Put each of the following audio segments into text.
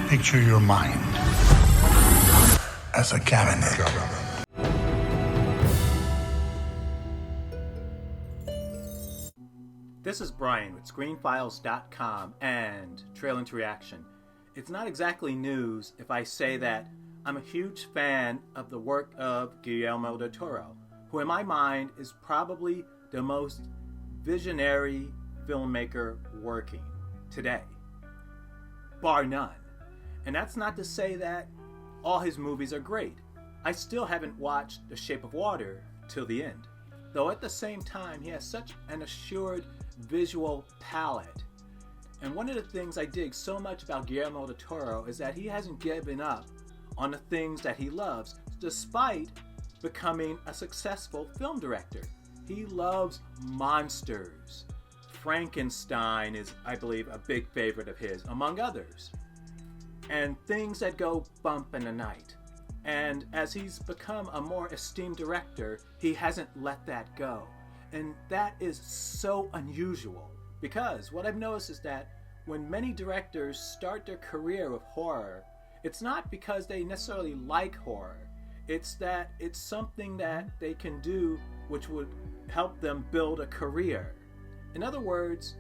Picture your mind as a cabinet. This is Brian with ScreenFiles.com and Trail into Reaction. It's not exactly news if I say that I'm a huge fan of the work of Guillermo Del Toro, who in my mind is probably the most visionary filmmaker working today, bar none. And that's not to say that all his movies are great. I still haven't watched The Shape of Water till the end, though at the same time he has such an assured visual palette. And one of the things I dig so much about Guillermo Del Toro is that he hasn't given up on the things that he loves, despite becoming a successful film director. He loves monsters. Frankenstein is, I believe, a big favorite of his, among others. And things that go bump in the night. And as he's become a more esteemed director, he hasn't let that go. And that is so unusual, because what I've noticed is that when many directors start their career with horror, it's not because they necessarily like horror. It's that it's something that they can do which would help them build a career. In other words,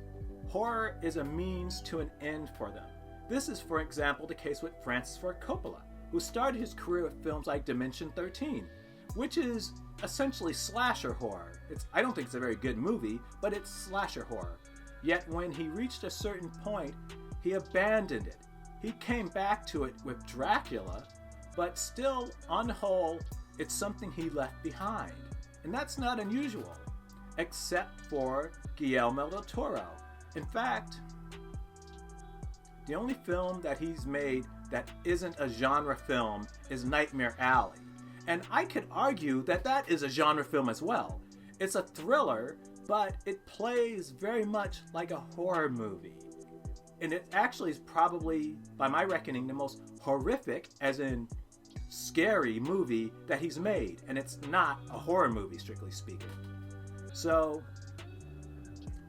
horror is a means to an end for them. This is, for example, the case with Francis Ford Coppola, who started his career with films like Dimension 13, which is essentially slasher horror. I don't think it's a very good movie, but it's slasher horror. Yet when he reached a certain point, he abandoned it. He came back to it with Dracula, but still, on the whole, it's something he left behind. And that's not unusual, except for Guillermo del Toro. In fact, the only film that he's made that isn't a genre film is Nightmare Alley. And I could argue that that is a genre film as well. It's a thriller, but it plays very much like a horror movie. And it actually is probably, by my reckoning, the most horrific, as in scary, movie that he's made. And it's not a horror movie, strictly speaking. So,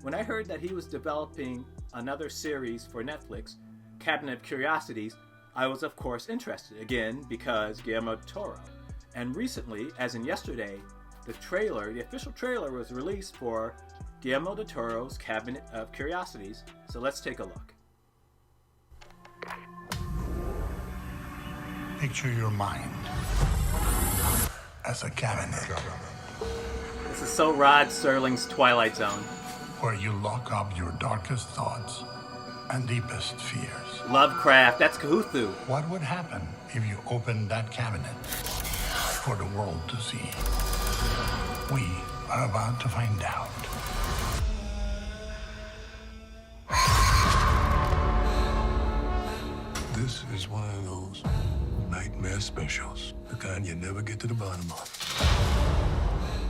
when I heard that he was developing another series for Netflix, Cabinet of Curiosities, I was of course interested, again, because Guillermo del Toro. And recently, as in yesterday, the official trailer was released for Guillermo del Toro's Cabinet of Curiosities. So let's take a look. Picture your mind as a cabinet This is so Rod Serling's Twilight Zone. where you lock up your darkest thoughts and deepest fears. Lovecraft, that's Cthulhu. What would happen if you opened that cabinet for the world to see? We are about to find out. This is one of those nightmare specials, the kind you never get to the bottom of.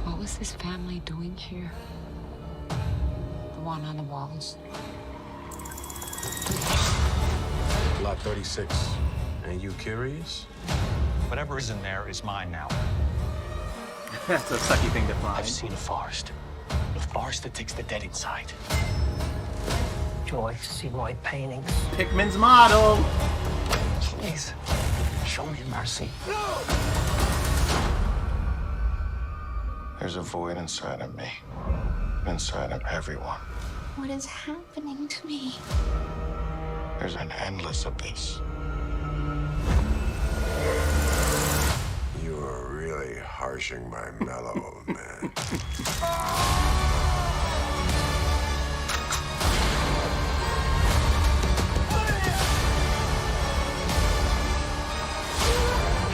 What was this family doing here? The one on the walls. Lot 36. Ain't you curious? Whatever is in there is mine now. That's a sucky thing to find. I've seen a forest. A forest that takes the dead inside. Joy, see white paintings. Pickman's model. Please, show me mercy. There's a void inside of me, inside of everyone. What is happening to me? There's an endless abyss. You are really harshing my mellow, man.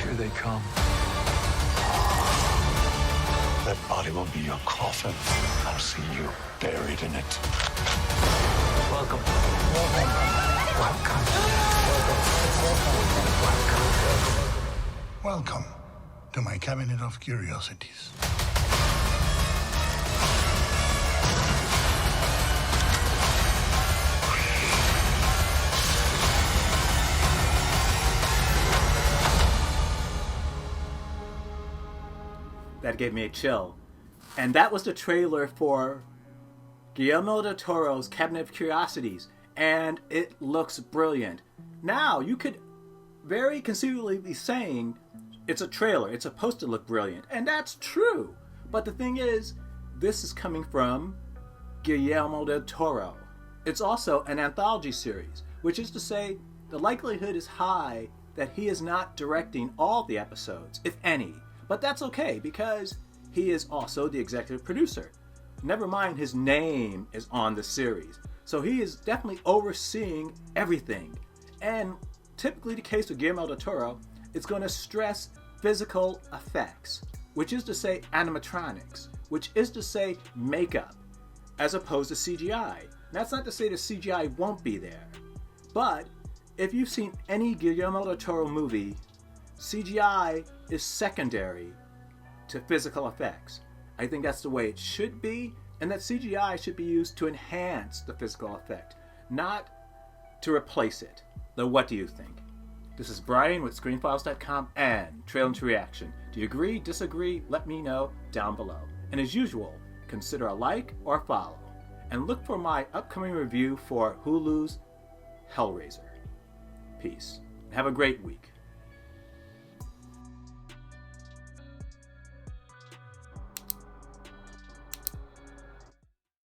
Here they come. That body will be your coffin. I'll see you buried in it. Welcome. Welcome to my Cabinet of Curiosities. That gave me a chill. And that was the trailer for Guillermo del Toro's Cabinet of Curiosities. and it looks brilliant. Now, you could very conceivably be saying it's a trailer, it's supposed to look brilliant, and that's true. But the thing is, this is coming from Guillermo Del Toro. It's also an anthology series, which is to say, the likelihood is high that he is not directing all the episodes, if any. But that's okay, because he is also the executive producer. Never mind, his name is on the series. So he is definitely overseeing everything. And typically the case with Guillermo del Toro, it's going to stress physical effects, which is to say animatronics, which is to say makeup, as opposed to CGI. That's not to say that CGI won't be there. But if you've seen any Guillermo del Toro movie, CGI is secondary to physical effects. I think that's the way it should be, and that CGI should be used to enhance the physical effect, not to replace it. Though what do you think? This is Brian with ScreenFiles.com and Trailer to Reaction. Do you agree, disagree? Let me know down below. And as usual, consider a like or a follow. And look for my upcoming review for Hulu's Hellraiser. Peace. And have a great week.